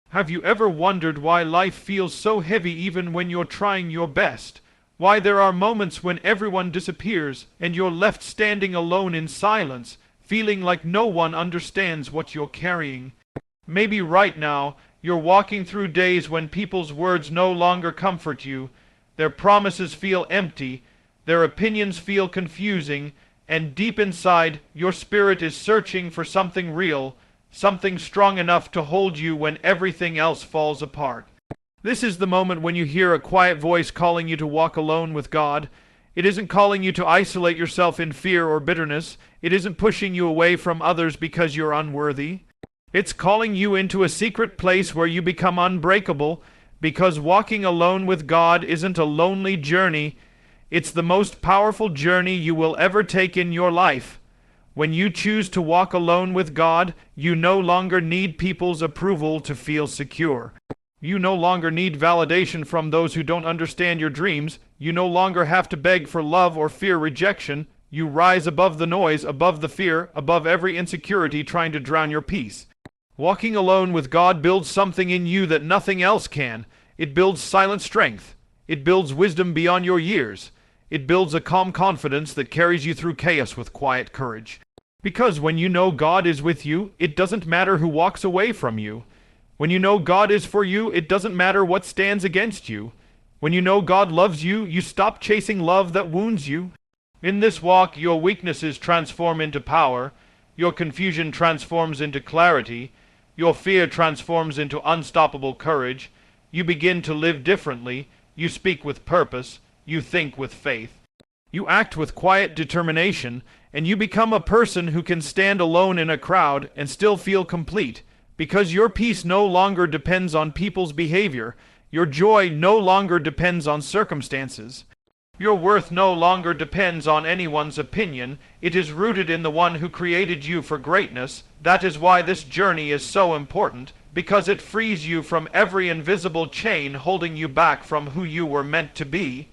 Have you ever wondered why life feels so heavy even when you're trying your best? Why there are moments when everyone disappears and you're left standing alone in silence, feeling like no one understands what you're carrying? Maybe right now you're walking through days when people's words no longer comfort you, their promises feel empty, their opinions feel confusing, and deep inside your spirit is searching for something real, something strong enough to hold you when everything else falls apart. This is the moment when you hear a quiet voice calling you to walk alone with God. It isn't calling you to isolate yourself in fear or bitterness. It isn't pushing you away from others because you're unworthy. It's calling you into a secret place where you become unbreakable, because walking alone with God isn't a lonely journey. It's the most powerful journey you will ever take in your life. When you choose to walk alone with God, you no longer need people's approval to feel secure. You no longer need validation from those who don't understand your dreams. You no longer have to beg for love or fear rejection. You rise above the noise, above the fear, above every insecurity trying to drown your peace. Walking alone with God builds something in you that nothing else can. It builds silent strength. It builds wisdom beyond your years. It builds a calm confidence that carries you through chaos with quiet courage. Because when you know God is with you, it doesn't matter who walks away from you. When you know God is for you, it doesn't matter what stands against you. When you know God loves you, you stop chasing love that wounds you. In this walk, your weaknesses transform into power, your confusion transforms into clarity, your fear transforms into unstoppable courage. You begin to live differently, you speak with purpose, you think with faith. You act with quiet determination, and you become a person who can stand alone in a crowd and still feel complete, because your peace no longer depends on people's behavior. Your joy no longer depends on circumstances. Your worth no longer depends on anyone's opinion. It is rooted in the one who created you for greatness. That is why this journey is so important, because it frees you from every invisible chain holding you back from who you were meant to be.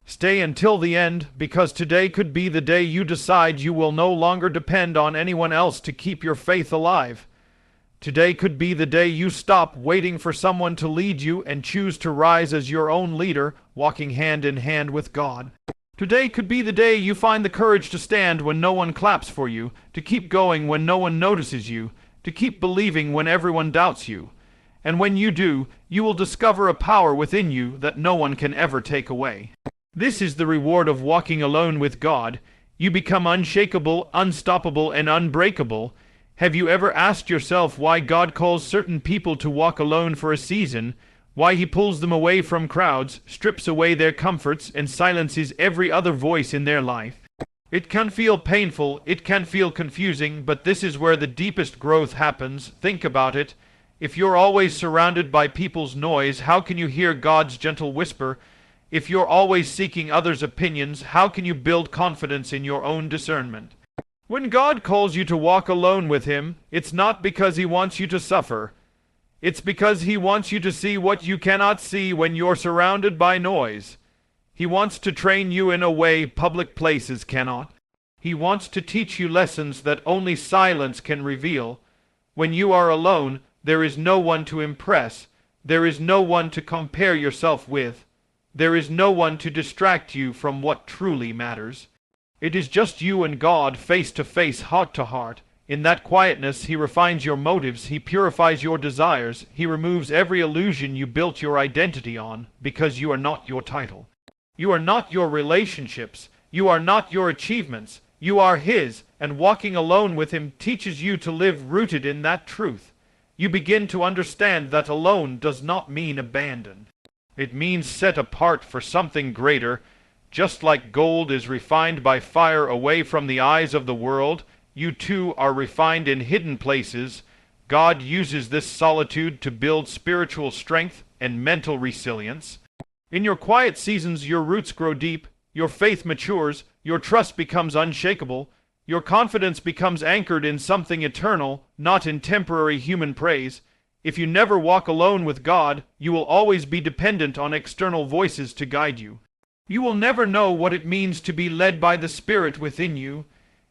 Stay until the end, because today could be the day you decide you will no longer depend on anyone else to keep your faith alive. Today could be the day you stop waiting for someone to lead you and choose to rise as your own leader, walking hand in hand with God. Today could be the day you find the courage to stand when no one claps for you, to keep going when no one notices you, to keep believing when everyone doubts you. And when you do, you will discover a power within you that no one can ever take away. This is the reward of walking alone with God. You become unshakable, unstoppable, and unbreakable. Have you ever asked yourself why God calls certain people to walk alone for a season? Why he pulls them away from crowds, strips away their comforts, and silences every other voice in their life? It can feel painful, it can feel confusing, but this is where the deepest growth happens. Think about it. If you're always surrounded by people's noise, how can you hear God's gentle whisper? If you're always seeking others' opinions, how can you build confidence in your own discernment? When God calls you to walk alone with him, it's not because he wants you to suffer. It's because he wants you to see what you cannot see when you're surrounded by noise. He wants to train you in a way public places cannot. He wants to teach you lessons that only silence can reveal. When you are alone, there is no one to impress. There is no one to compare yourself with. There is no one to distract you from what truly matters. It is just you and God, face to face, heart to heart. In that quietness, he refines your motives, he purifies your desires, he removes every illusion you built your identity on, because you are not your title. You are not your relationships. You are not your achievements. You are his, and walking alone with him teaches you to live rooted in that truth. You begin to understand that alone does not mean abandon. It means set apart for something greater. Just like gold is refined by fire away from the eyes of the world, you too are refined in hidden places. God uses this solitude to build spiritual strength and mental resilience. In your quiet seasons, your roots grow deep, your faith matures, your trust becomes unshakable, your confidence becomes anchored in something eternal, not in temporary human praise. If you never walk alone with God, you will always be dependent on external voices to guide you. You will never know what it means to be led by the Spirit within you.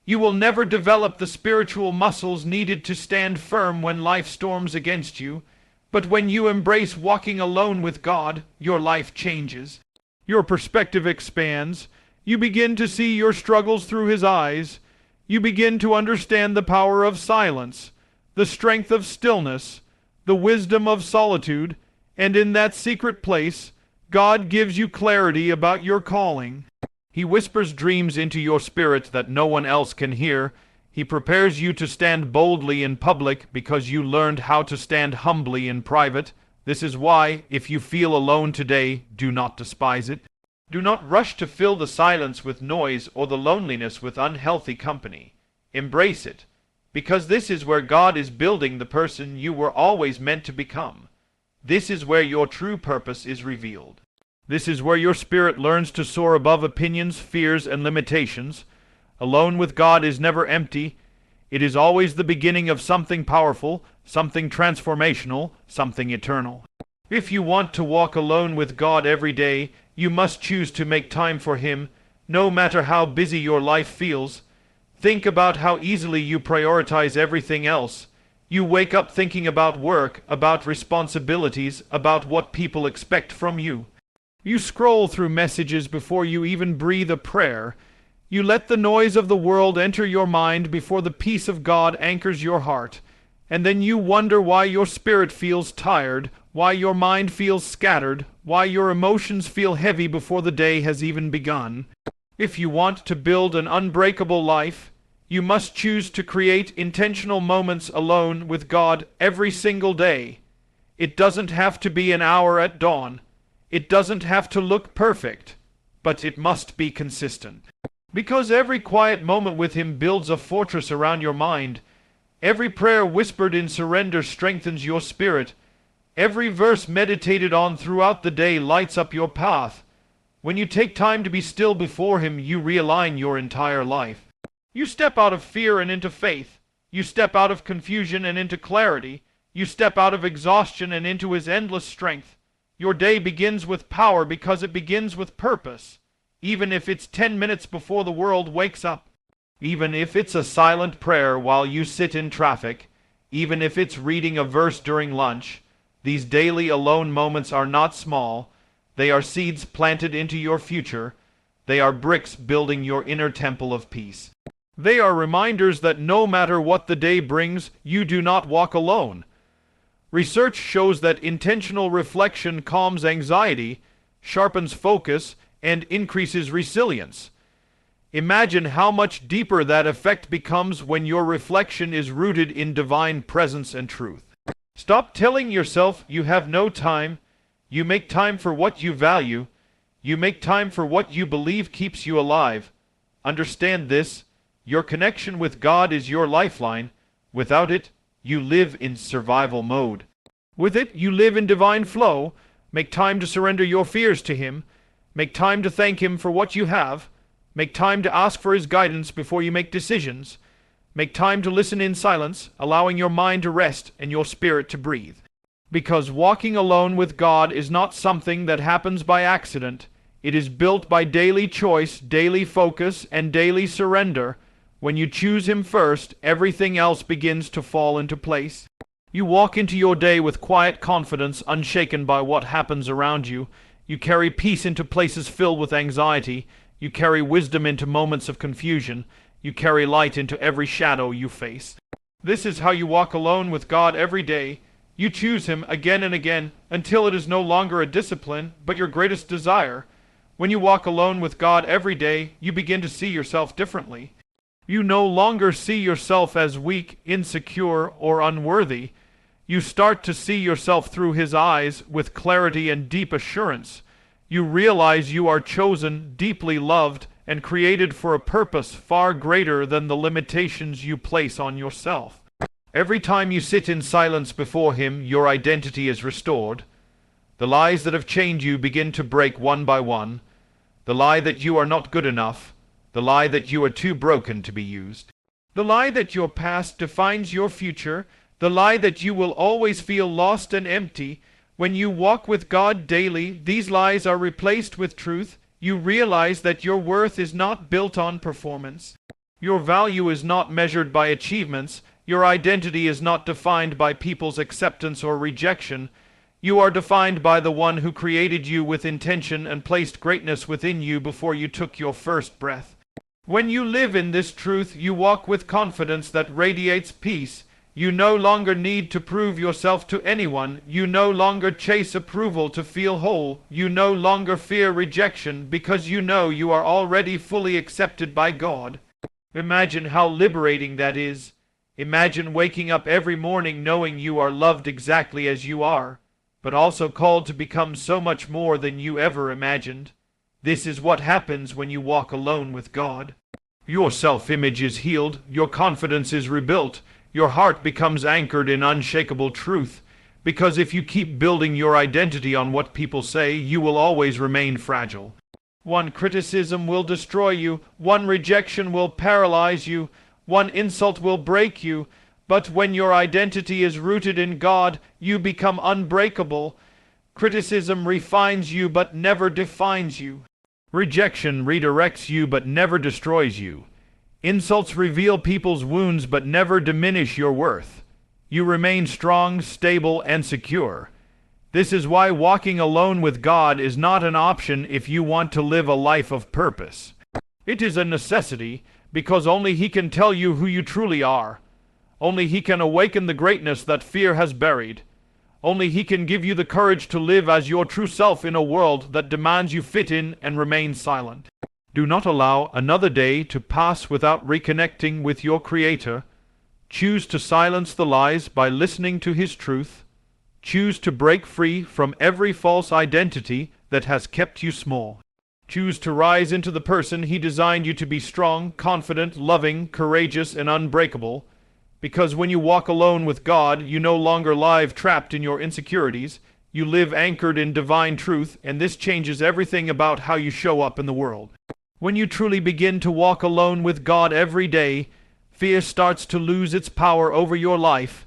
You will never develop the spiritual muscles needed to stand firm when life storms against you. But when you embrace walking alone with God, your life changes. Your perspective expands. You begin to see your struggles through His eyes. You begin to understand the power of silence, the strength of stillness, the wisdom of solitude, and in that secret place, God gives you clarity about your calling. He whispers dreams into your spirit that no one else can hear. He prepares you to stand boldly in public because you learned how to stand humbly in private. This is why, if you feel alone today, do not despise it. Do not rush to fill the silence with noise or the loneliness with unhealthy company. Embrace it, because this is where God is building the person you were always meant to become. This is where your true purpose is revealed. This is where your spirit learns to soar above opinions, fears, and limitations. Alone with God is never empty. It is always the beginning of something powerful, something transformational, something eternal. If you want to walk alone with God every day, you must choose to make time for Him, no matter how busy your life feels. Think about how easily you prioritize everything else. You wake up thinking about work, about responsibilities, about what people expect from you. You scroll through messages before you even breathe a prayer. You let the noise of the world enter your mind before the peace of God anchors your heart. And then you wonder why your spirit feels tired, why your mind feels scattered, why your emotions feel heavy before the day has even begun. If you want to build an unbreakable life, you must choose to create intentional moments alone with God every single day. It doesn't have to be an hour at dawn. It doesn't have to look perfect, but it must be consistent. Because every quiet moment with Him builds a fortress around your mind. Every prayer whispered in surrender strengthens your spirit. Every verse meditated on throughout the day lights up your path. When you take time to be still before Him, you realign your entire life. You step out of fear and into faith. You step out of confusion and into clarity. You step out of exhaustion and into His endless strength. Your day begins with power because it begins with purpose. Even if it's 10 minutes before the world wakes up. Even if it's a silent prayer while you sit in traffic. Even if it's reading a verse during lunch. These daily alone moments are not small. They are seeds planted into your future. They are bricks building your inner temple of peace. They are reminders that no matter what the day brings, you do not walk alone. Research shows that intentional reflection calms anxiety, sharpens focus, and increases resilience. Imagine how much deeper that effect becomes when your reflection is rooted in divine presence and truth. Stop telling yourself you have no time. You make time for what you value. You make time for what you believe keeps you alive. Understand this. Your connection with God is your lifeline. Without it, you live in survival mode. With it, you live in divine flow. Make time to surrender your fears to Him. Make time to thank Him for what you have. Make time to ask for His guidance before you make decisions. Make time to listen in silence, allowing your mind to rest and your spirit to breathe. Because walking alone with God is not something that happens by accident. It is built by daily choice, daily focus, and daily surrender. When you choose Him first, everything else begins to fall into place. You walk into your day with quiet confidence, unshaken by what happens around you. You carry peace into places filled with anxiety. You carry wisdom into moments of confusion. You carry light into every shadow you face. This is how you walk alone with God every day. You choose Him again and again until it is no longer a discipline, but your greatest desire. When you walk alone with God every day, you begin to see yourself differently. You no longer see yourself as weak, insecure, or unworthy. You start to see yourself through His eyes with clarity and deep assurance. You realize you are chosen, deeply loved, and created for a purpose far greater than the limitations you place on yourself. Every time you sit in silence before Him, your identity is restored. The lies that have chained you begin to break one by one. The lie that you are not good enough. The lie that you are too broken to be used. The lie that your past defines your future. The lie that you will always feel lost and empty. When you walk with God daily, these lies are replaced with truth. You realize that your worth is not built on performance. Your value is not measured by achievements. Your identity is not defined by people's acceptance or rejection. You are defined by the one who created you with intention and placed greatness within you before you took your first breath. When you live in this truth, you walk with confidence that radiates peace. You no longer need to prove yourself to anyone. You no longer chase approval to feel whole. You no longer fear rejection because you know you are already fully accepted by God. Imagine how liberating that is. Imagine waking up every morning knowing you are loved exactly as you are, but also called to become so much more than you ever imagined. This is what happens when you walk alone with God. Your self-image is healed, your confidence is rebuilt, your heart becomes anchored in unshakable truth, because if you keep building your identity on what people say, you will always remain fragile. One criticism will destroy you, one rejection will paralyze you, one insult will break you, but when your identity is rooted in God, you become unbreakable. Criticism refines you but never defines you. Rejection redirects you but never destroys you. Insults reveal people's wounds but never diminish your worth. You remain strong, stable, and secure. This is why walking alone with God is not an option if you want to live a life of purpose. It is a necessity, because only He can tell you who you truly are. Only He can awaken the greatness that fear has buried. Only He can give you the courage to live as your true self in a world that demands you fit in and remain silent. Do not allow another day to pass without reconnecting with your Creator. Choose to silence the lies by listening to His truth. Choose to break free from every false identity that has kept you small. Choose to rise into the person He designed you to be: strong, confident, loving, courageous, and unbreakable. Because when you walk alone with God, you no longer live trapped in your insecurities. You live anchored in divine truth, and this changes everything about how you show up in the world. When you truly begin to walk alone with God every day, fear starts to lose its power over your life.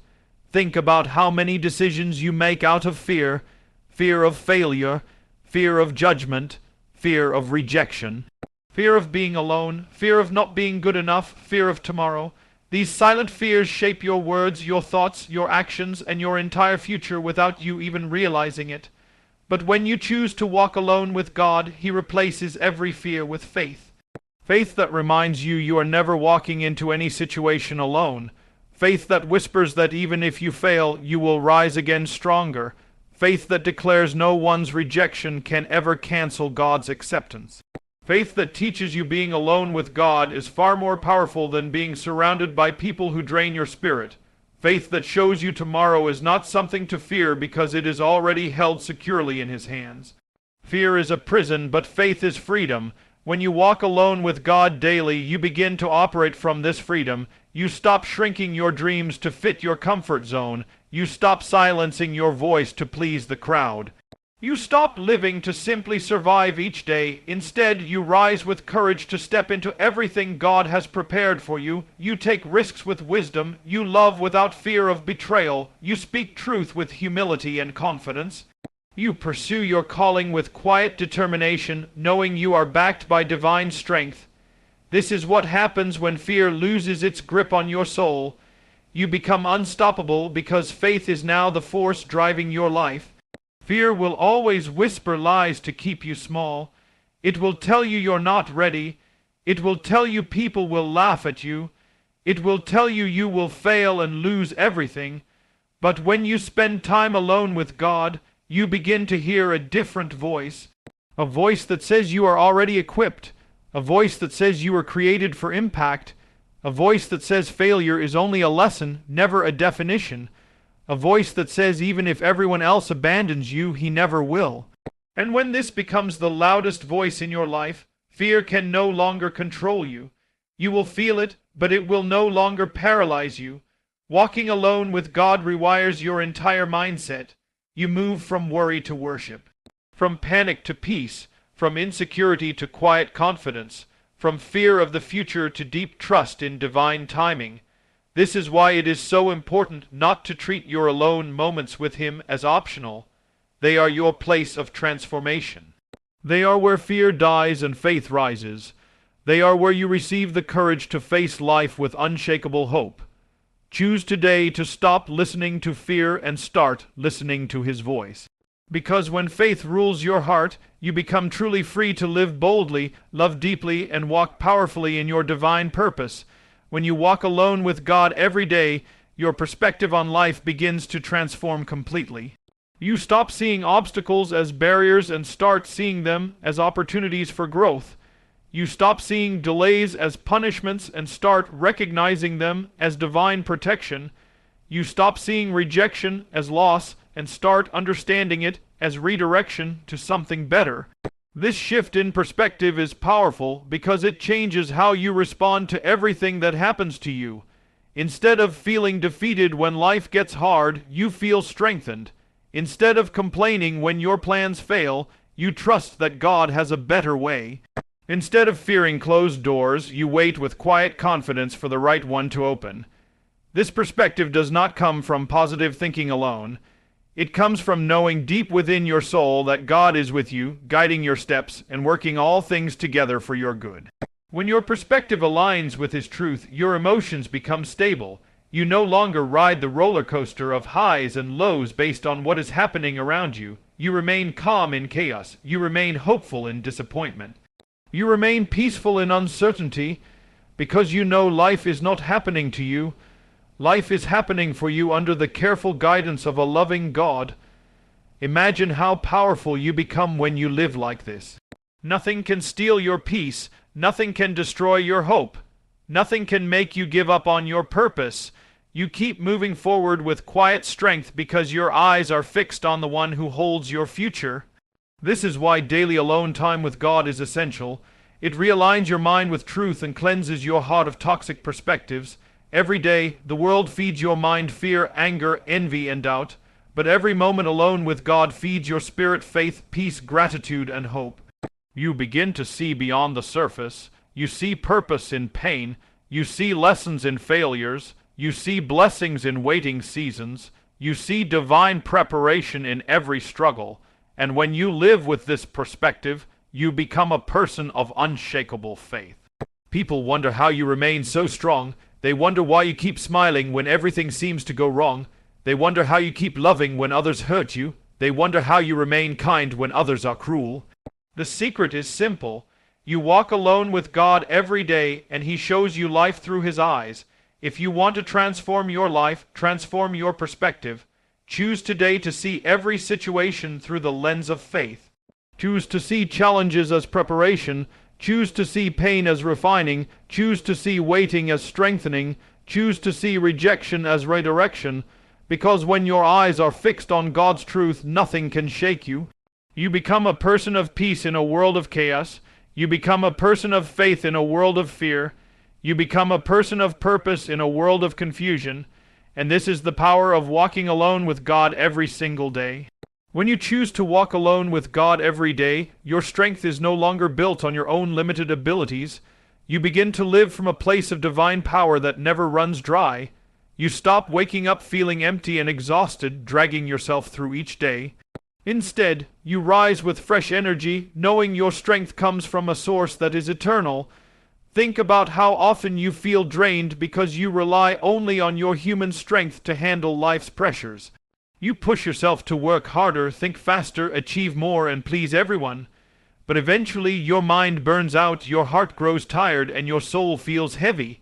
Think about how many decisions you make out of fear: fear of failure, fear of judgment, fear of rejection, fear of being alone, fear of not being good enough, fear of tomorrow. These silent fears shape your words, your thoughts, your actions, and your entire future without you even realizing it. But when you choose to walk alone with God, He replaces every fear with faith. Faith that reminds you you are never walking into any situation alone. Faith that whispers that even if you fail, you will rise again stronger. Faith that declares no one's rejection can ever cancel God's acceptance. Faith that teaches you being alone with God is far more powerful than being surrounded by people who drain your spirit. Faith that shows you tomorrow is not something to fear because it is already held securely in His hands. Fear is a prison, but faith is freedom. When you walk alone with God daily, you begin to operate from this freedom. You stop shrinking your dreams to fit your comfort zone. You stop silencing your voice to please the crowd. You stop living to simply survive each day. Instead, you rise with courage to step into everything God has prepared for you. You take risks with wisdom. You love without fear of betrayal. You speak truth with humility and confidence. You pursue your calling with quiet determination, knowing you are backed by divine strength. This is what happens when fear loses its grip on your soul. You become unstoppable because faith is now the force driving your life. Fear will always whisper lies to keep you small. It will tell you you're not ready. It will tell you people will laugh at you. It will tell you you will fail and lose everything. But when you spend time alone with God, you begin to hear a different voice. A voice that says you are already equipped. A voice that says you were created for impact. A voice that says failure is only a lesson, never a definition. A voice that says even if everyone else abandons you, He never will. And when this becomes the loudest voice in your life, fear can no longer control you. You will feel it, but it will no longer paralyze you. Walking alone with God rewires your entire mindset. You move from worry to worship, from panic to peace, from insecurity to quiet confidence, from fear of the future to deep trust in divine timing. This is why it is so important not to treat your alone moments with Him as optional. They are your place of transformation. They are where fear dies and faith rises. They are where you receive the courage to face life with unshakable hope. Choose today to stop listening to fear and start listening to His voice. Because when faith rules your heart, you become truly free to live boldly, love deeply, and walk powerfully in your divine purpose. When you walk alone with God every day, your perspective on life begins to transform completely. You stop seeing obstacles as barriers and start seeing them as opportunities for growth. You stop seeing delays as punishments and start recognizing them as divine protection. You stop seeing rejection as loss and start understanding it as redirection to something better. This shift in perspective is powerful because it changes how you respond to everything that happens to you. Instead of feeling defeated when life gets hard, you feel strengthened. Instead of complaining when your plans fail, you trust that God has a better way. Instead of fearing closed doors, you wait with quiet confidence for the right one to open. This perspective does not come from positive thinking alone. It comes from knowing deep within your soul that God is with you, guiding your steps, and working all things together for your good. When your perspective aligns with His truth, your emotions become stable. You no longer ride the roller coaster of highs and lows based on what is happening around you. You remain calm in chaos. You remain hopeful in disappointment. You remain peaceful in uncertainty because you know life is not happening to you. Life is happening for you under the careful guidance of a loving God. Imagine how powerful you become when you live like this. Nothing can steal your peace. Nothing can destroy your hope. Nothing can make you give up on your purpose. You keep moving forward with quiet strength because your eyes are fixed on the one who holds your future. This is why daily alone time with God is essential. It realigns your mind with truth and cleanses your heart of toxic perspectives. Every day, the world feeds your mind fear, anger, envy, and doubt. But every moment alone with God feeds your spirit faith, peace, gratitude, and hope. You begin to see beyond the surface. You see purpose in pain. You see lessons in failures. You see blessings in waiting seasons. You see divine preparation in every struggle. And when you live with this perspective, you become a person of unshakable faith. People wonder how you remain so strong. They wonder why you keep smiling when everything seems to go wrong. They wonder how you keep loving when others hurt you. They wonder how you remain kind when others are cruel. The secret is simple. You walk alone with God every day, and He shows you life through His eyes. If you want to transform your life, transform your perspective, choose today to see every situation through the lens of faith. Choose to see challenges as preparation. Choose to see pain as refining. Choose to see waiting as strengthening. Choose to see rejection as redirection. Because when your eyes are fixed on God's truth, nothing can shake you. You become a person of peace in a world of chaos. You become a person of faith in a world of fear. You become a person of purpose in a world of confusion. And this is the power of walking alone with God every single day. When you choose to walk alone with God every day, your strength is no longer built on your own limited abilities. You begin to live from a place of divine power that never runs dry. You stop waking up feeling empty and exhausted, dragging yourself through each day. Instead, you rise with fresh energy, knowing your strength comes from a source that is eternal. Think about how often you feel drained because you rely only on your human strength to handle life's pressures. You push yourself to work harder, think faster, achieve more, and please everyone. But eventually your mind burns out, your heart grows tired, and your soul feels heavy.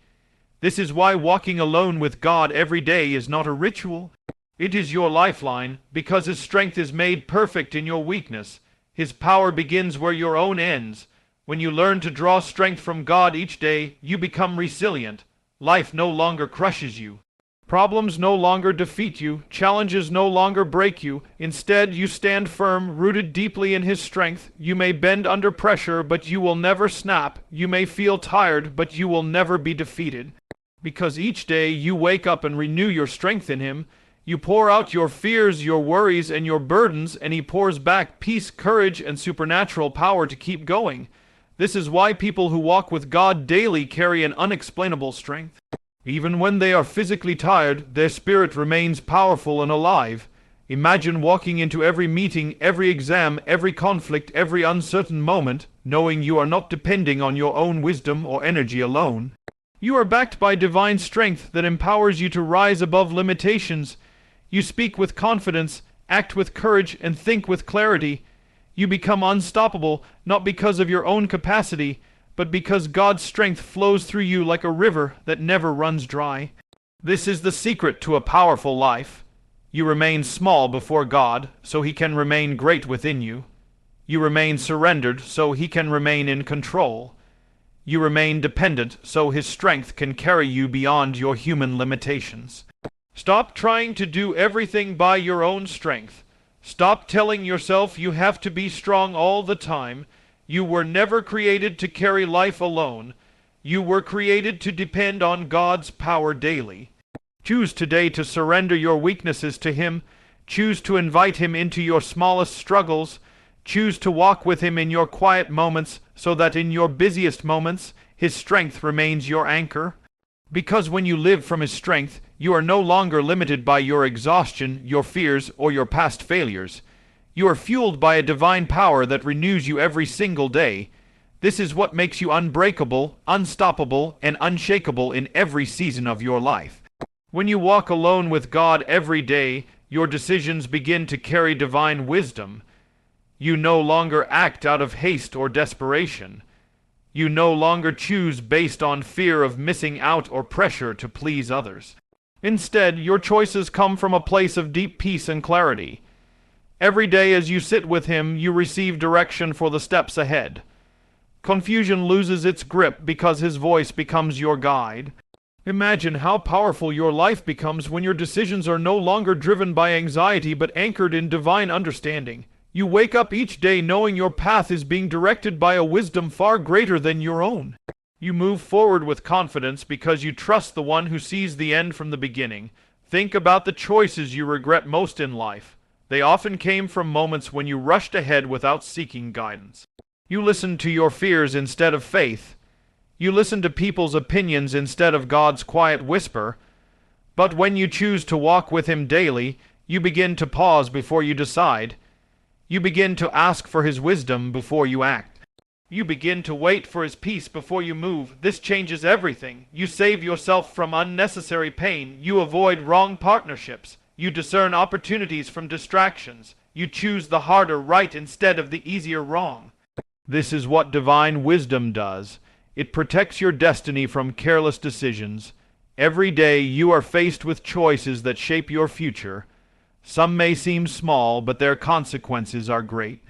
This is why walking alone with God every day is not a ritual. It is your lifeline, because His strength is made perfect in your weakness. His power begins where your own ends. When you learn to draw strength from God each day, you become resilient. Life no longer crushes you. Problems no longer defeat you. Challenges no longer break you. Instead, you stand firm, rooted deeply in His strength. You may bend under pressure, but you will never snap. You may feel tired, but you will never be defeated. Because each day you wake up and renew your strength in Him. You pour out your fears, your worries, and your burdens, and He pours back peace, courage, and supernatural power to keep going. This is why people who walk with God daily carry an unexplainable strength. Even when they are physically tired, their spirit remains powerful and alive. Imagine walking into every meeting, every exam, every conflict, every uncertain moment, knowing you are not depending on your own wisdom or energy alone. You are backed by divine strength that empowers you to rise above limitations. You speak with confidence, act with courage, and think with clarity. You become unstoppable, not because of your own capacity, but because God's strength flows through you like a river that never runs dry. This is the secret to a powerful life. You remain small before God, so He can remain great within you. You remain surrendered, so He can remain in control. You remain dependent, so His strength can carry you beyond your human limitations. Stop trying to do everything by your own strength. Stop telling yourself you have to be strong all the time. You were never created to carry life alone. You were created to depend on God's power daily. Choose today to surrender your weaknesses to Him. Choose to invite Him into your smallest struggles. Choose to walk with Him in your quiet moments, so that in your busiest moments, His strength remains your anchor. Because when you live from His strength, you are no longer limited by your exhaustion, your fears, or your past failures. You are fueled by a divine power that renews you every single day. This is what makes you unbreakable, unstoppable, and unshakable in every season of your life. When you walk alone with God every day, your decisions begin to carry divine wisdom. You no longer act out of haste or desperation. You no longer choose based on fear of missing out or pressure to please others. Instead, your choices come from a place of deep peace and clarity. Every day as you sit with Him, you receive direction for the steps ahead. Confusion loses its grip because His voice becomes your guide. Imagine how powerful your life becomes when your decisions are no longer driven by anxiety but anchored in divine understanding. You wake up each day knowing your path is being directed by a wisdom far greater than your own. You move forward with confidence because you trust the one who sees the end from the beginning. Think about the choices you regret most in life. They often came from moments when you rushed ahead without seeking guidance. You listened to your fears instead of faith. You listened to people's opinions instead of God's quiet whisper. But when you choose to walk with Him daily, you begin to pause before you decide. You begin to ask for His wisdom before you act. You begin to wait for His peace before you move. This changes everything. You save yourself from unnecessary pain. You avoid wrong partnerships. You discern opportunities from distractions. You choose the harder right instead of the easier wrong. This is what divine wisdom does. It protects your destiny from careless decisions. Every day you are faced with choices that shape your future. Some may seem small, but their consequences are great.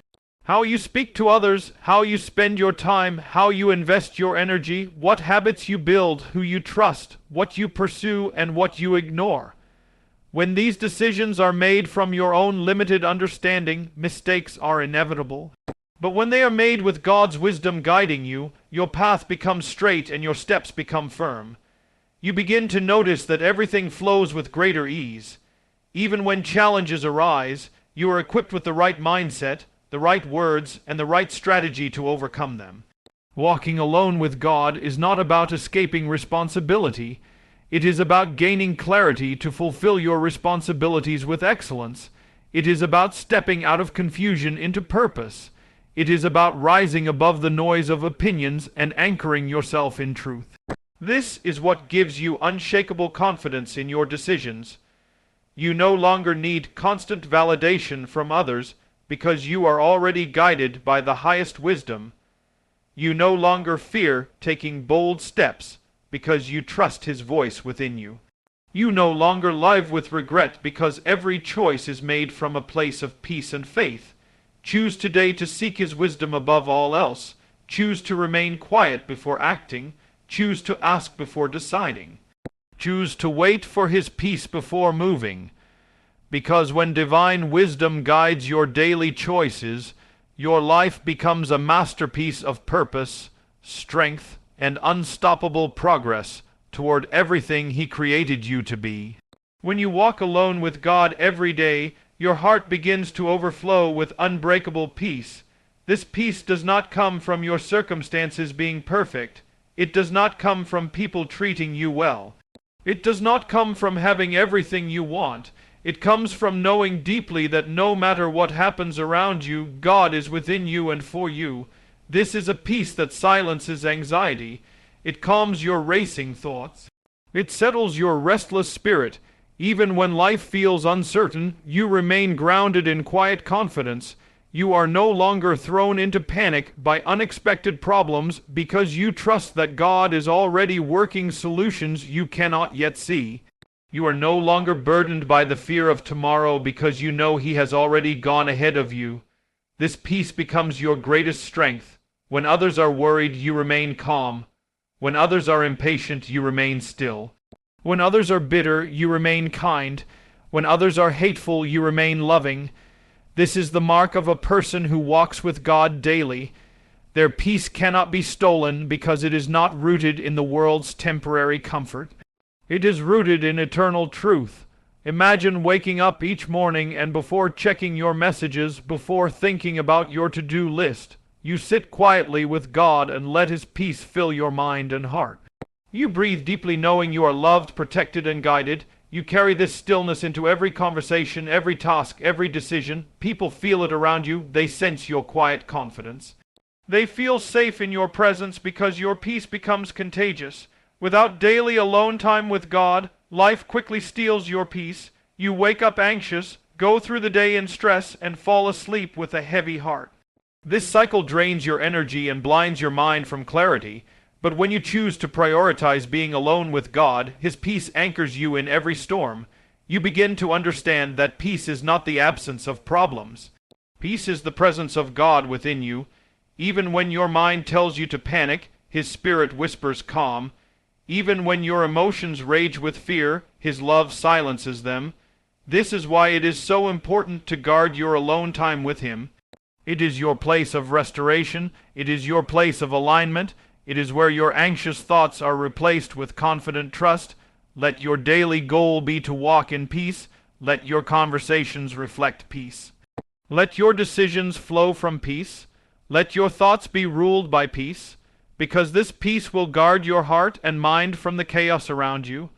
How you speak to others, how you spend your time, how you invest your energy, what habits you build, who you trust, what you pursue, and what you ignore. When these decisions are made from your own limited understanding, mistakes are inevitable. But when they are made with God's wisdom guiding you, your path becomes straight and your steps become firm. You begin to notice that everything flows with greater ease. Even when challenges arise, you are equipped with the right mindset, the right words, and the right strategy to overcome them. Walking alone with God is not about escaping responsibility. It is about gaining clarity to fulfill your responsibilities with excellence. It is about stepping out of confusion into purpose. It is about rising above the noise of opinions and anchoring yourself in truth. This is what gives you unshakable confidence in your decisions. You no longer need constant validation from others because you are already guided by the highest wisdom. You no longer fear taking bold steps because you trust His voice within you. You no longer live with regret because every choice is made from a place of peace and faith. Choose today to seek His wisdom above all else. Choose to remain quiet before acting. Choose to ask before deciding. Choose to wait for His peace before moving. Because when divine wisdom guides your daily choices, your life becomes a masterpiece of purpose, strength, and unstoppable progress toward everything He created you to be. When you walk alone with God every day, your heart begins to overflow with unbreakable peace. This peace does not come from your circumstances being perfect. It does not come from people treating you well. It does not come from having everything you want. It comes from knowing deeply that no matter what happens around you, God is within you and for you. This is a peace that silences anxiety. It calms your racing thoughts. It settles your restless spirit. Even when life feels uncertain, you remain grounded in quiet confidence. You are no longer thrown into panic by unexpected problems because you trust that God is already working solutions you cannot yet see. You are no longer burdened by the fear of tomorrow because you know He has already gone ahead of you. This peace becomes your greatest strength. When others are worried, you remain calm. When others are impatient, you remain still. When others are bitter, you remain kind. When others are hateful, you remain loving. This is the mark of a person who walks with God daily. Their peace cannot be stolen because it is not rooted in the world's temporary comfort. It is rooted in eternal truth. Imagine waking up each morning and before checking your messages, before thinking about your to-do list, you sit quietly with God and let His peace fill your mind and heart. You breathe deeply knowing you are loved, protected, and guided. You carry this stillness into every conversation, every task, every decision. People feel it around you. They sense your quiet confidence. They feel safe in your presence because your peace becomes contagious. Without daily alone time with God, life quickly steals your peace. You wake up anxious, go through the day in stress, and fall asleep with a heavy heart. This cycle drains your energy and blinds your mind from clarity. But when you choose to prioritize being alone with God, His peace anchors you in every storm. You begin to understand that peace is not the absence of problems. Peace is the presence of God within you. Even when your mind tells you to panic, His Spirit whispers calm. Even when your emotions rage with fear, His love silences them. This is why it is so important to guard your alone time with Him. It is your place of restoration. It is your place of alignment. It is where your anxious thoughts are replaced with confident trust. Let your daily goal be to walk in peace. Let your conversations reflect peace. Let your decisions flow from peace. Let your thoughts be ruled by peace, because this peace will guard your heart and mind from the chaos around you.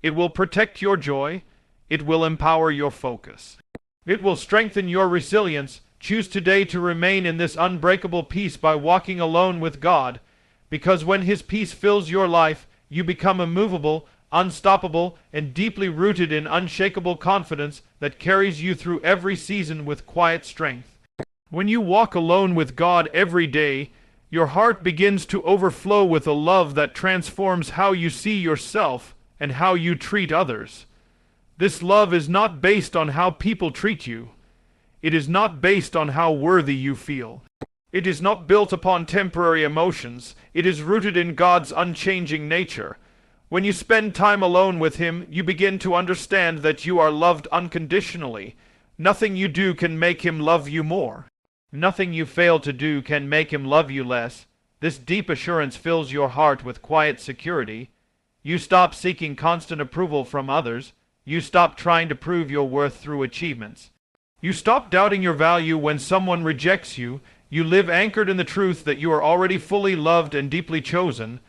It will protect your joy. It will empower your focus. It will strengthen your resilience. Choose today to remain in this unbreakable peace by walking alone with God. Because when His peace fills your life, you become immovable, unstoppable, and deeply rooted in unshakable confidence that carries you through every season with quiet strength. When you walk alone with God every day, your heart begins to overflow with a love that transforms how you see yourself and how you treat others. This love is not based on how people treat you. It is not based on how worthy you feel. It is not built upon temporary emotions. It is rooted in God's unchanging nature. When you spend time alone with Him, you begin to understand that you are loved unconditionally. Nothing you do can make Him love you more. Nothing you fail to do can make Him love you less. This deep assurance fills your heart with quiet security. You stop seeking constant approval from others. You stop trying to prove your worth through achievements. You stop doubting your value when someone rejects you. You live anchored in the truth that you are already fully loved and deeply chosen.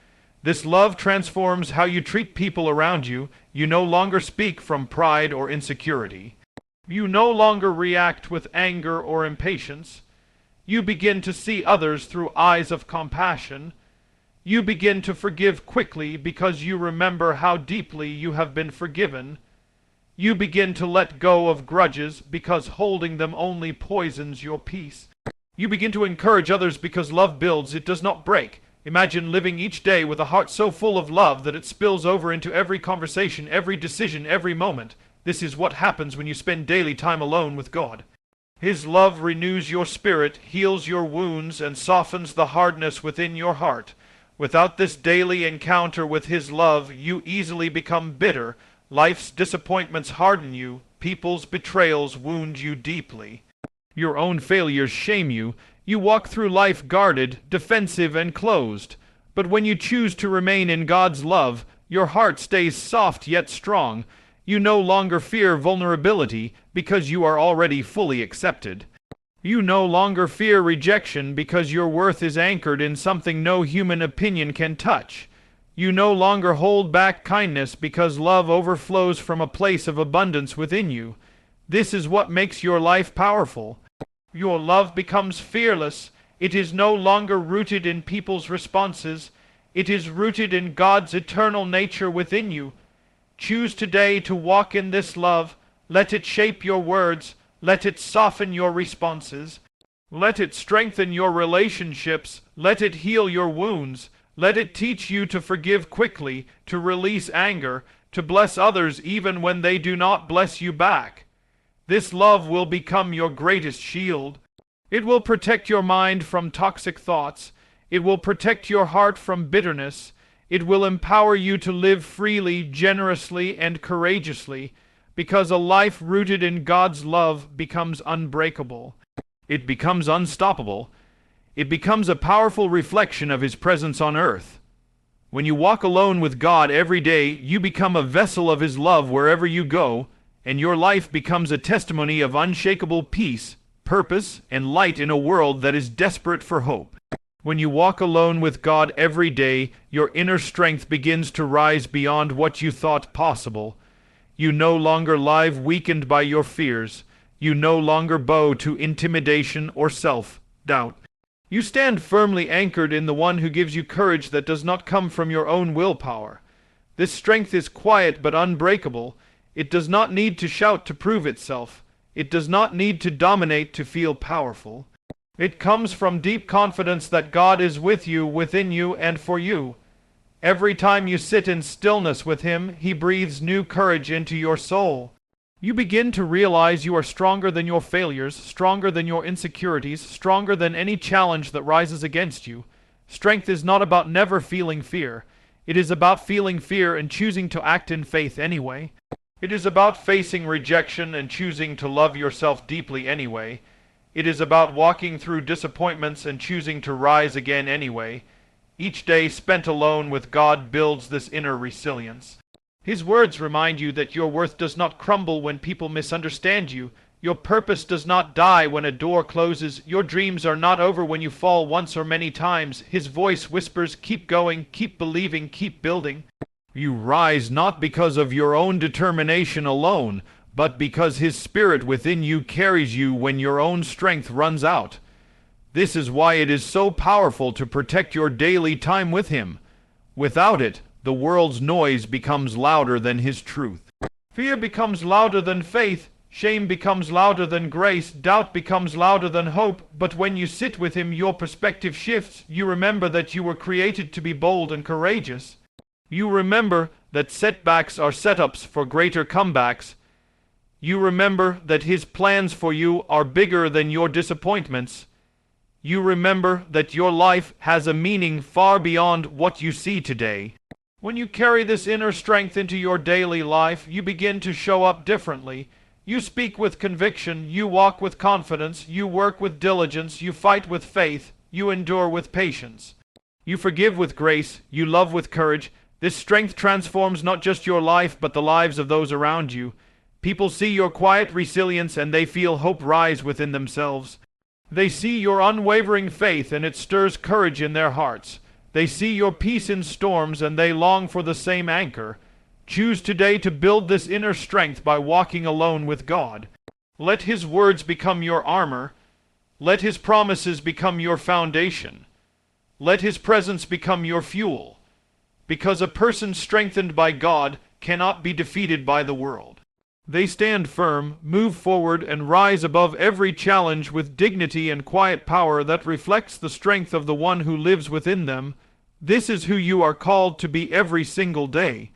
This love transforms how you treat people around you. You no longer speak from pride or insecurity. You no longer react with anger or impatience. You begin to see others through eyes of compassion. You begin to forgive quickly because you remember how deeply you have been forgiven. You begin to let go of grudges because holding them only poisons your peace. You begin to encourage others because love builds, it does not break. Imagine living each day with a heart so full of love that it spills over into every conversation, every decision, every moment. This is what happens when you spend daily time alone with God. His love renews your spirit, heals your wounds, and softens the hardness within your heart. Without this daily encounter with His love, you easily become bitter. Life's disappointments harden you. People's betrayals wound you deeply. Your own failures shame you. You walk through life guarded, defensive, and closed. But when you choose to remain in God's love, your heart stays soft yet strong. You no longer fear vulnerability because you are already fully accepted. You no longer fear rejection because your worth is anchored in something no human opinion can touch. You no longer hold back kindness because love overflows from a place of abundance within you. This is what makes your life powerful. Your love becomes fearless. It is no longer rooted in people's responses. It is rooted in God's eternal nature within you. Choose today to walk in this love. Let it shape your words. Let it soften your responses. Let it strengthen your relationships. Let it heal your wounds. Let it teach you to forgive quickly, to release anger, to bless others even when they do not bless you back. This love will become your greatest shield. It will protect your mind from toxic thoughts. It will protect your heart from bitterness. It will empower you to live freely, generously, and courageously, because a life rooted in God's love becomes unbreakable. It becomes unstoppable. It becomes a powerful reflection of His presence on earth. When you walk alone with God every day, you become a vessel of His love wherever you go, and your life becomes a testimony of unshakable peace, purpose, and light in a world that is desperate for hope. When you walk alone with God every day, your inner strength begins to rise beyond what you thought possible. You no longer live weakened by your fears. You no longer bow to intimidation or self-doubt. You stand firmly anchored in the one who gives you courage that does not come from your own willpower. This strength is quiet but unbreakable. It does not need to shout to prove itself. It does not need to dominate to feel powerful. It comes from deep confidence that God is with you, within you, and for you. Every time you sit in stillness with Him, He breathes new courage into your soul. You begin to realize you are stronger than your failures, stronger than your insecurities, stronger than any challenge that rises against you. Strength is not about never feeling fear. It is about feeling fear and choosing to act in faith anyway. It is about facing rejection and choosing to love yourself deeply anyway. It is about walking through disappointments and choosing to rise again anyway. Each day spent alone with God builds this inner resilience. His words remind you that your worth does not crumble when people misunderstand you. Your purpose does not die when a door closes. Your dreams are not over when you fall once or many times. His voice whispers, keep going, keep believing, keep building. You rise not because of your own determination alone, but because His Spirit within you carries you when your own strength runs out. This is why it is so powerful to protect your daily time with Him. Without it, the world's noise becomes louder than His truth. Fear becomes louder than faith. Shame becomes louder than grace. Doubt becomes louder than hope. But when you sit with Him, your perspective shifts. You remember that you were created to be bold and courageous. You remember that setbacks are setups for greater comebacks. You remember that His plans for you are bigger than your disappointments. You remember that your life has a meaning far beyond what you see today. When you carry this inner strength into your daily life, you begin to show up differently. You speak with conviction, you walk with confidence, you work with diligence, you fight with faith, you endure with patience. You forgive with grace, you love with courage. This strength transforms not just your life, but the lives of those around you. People see your quiet resilience and they feel hope rise within themselves. They see your unwavering faith and it stirs courage in their hearts. They see your peace in storms and they long for the same anchor. Choose today to build this inner strength by walking alone with God. Let His words become your armor. Let His promises become your foundation. Let His presence become your fuel. Because a person strengthened by God cannot be defeated by the world. They stand firm, move forward, and rise above every challenge with dignity and quiet power that reflects the strength of the one who lives within them. This is who you are called to be every single day.